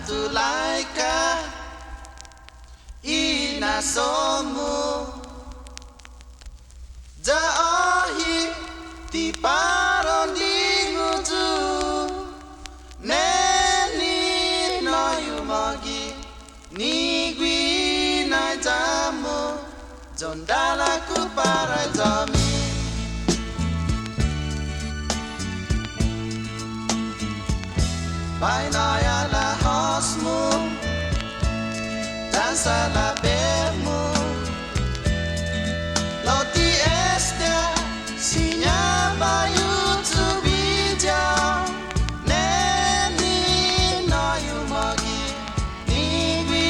Tulaika inasomu Daohi ti parondingutu Neni no yumogi Nigwi naitamu Jondalaku paraitami Bainaya la hosmu Dansa la bemu Loti estia Sinyaba YouTube video Neni no yumogi Nigwi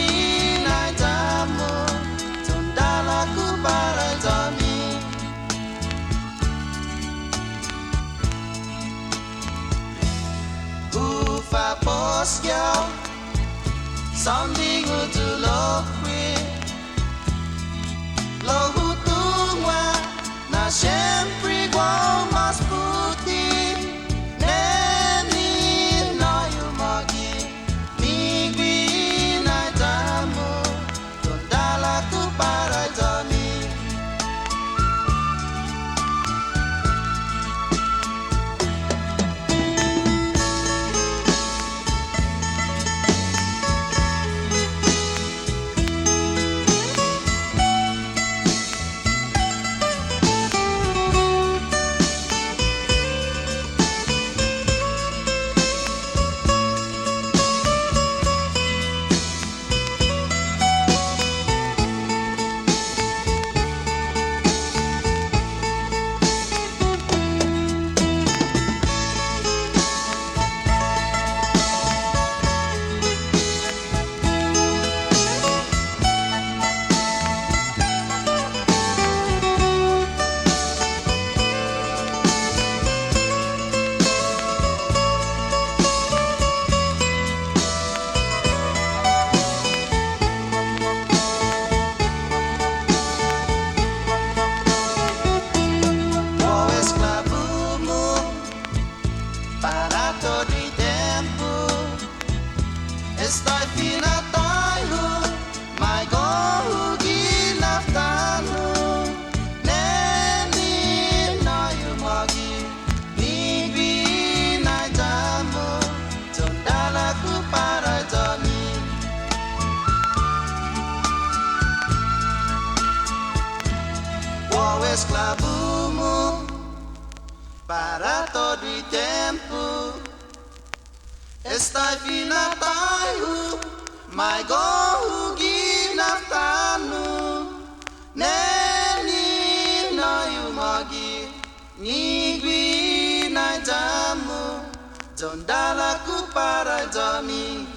naitamu Jondalaku paraitami Ufa poskia Something to love with Lohutungwa Na sempre igual mas puti Neni no yumogi Nigwi naitamu Jondalaku paraitami Estoy finatainu, my gohugi naftanu Neni no yumogi, nigwi naitamu Jondalaku paraitami Wo esclavumu para todo o tempo Estai finatainu, my gohugi naftanu Neni no yumogi, nigwi naitamu Jondalaku paraitami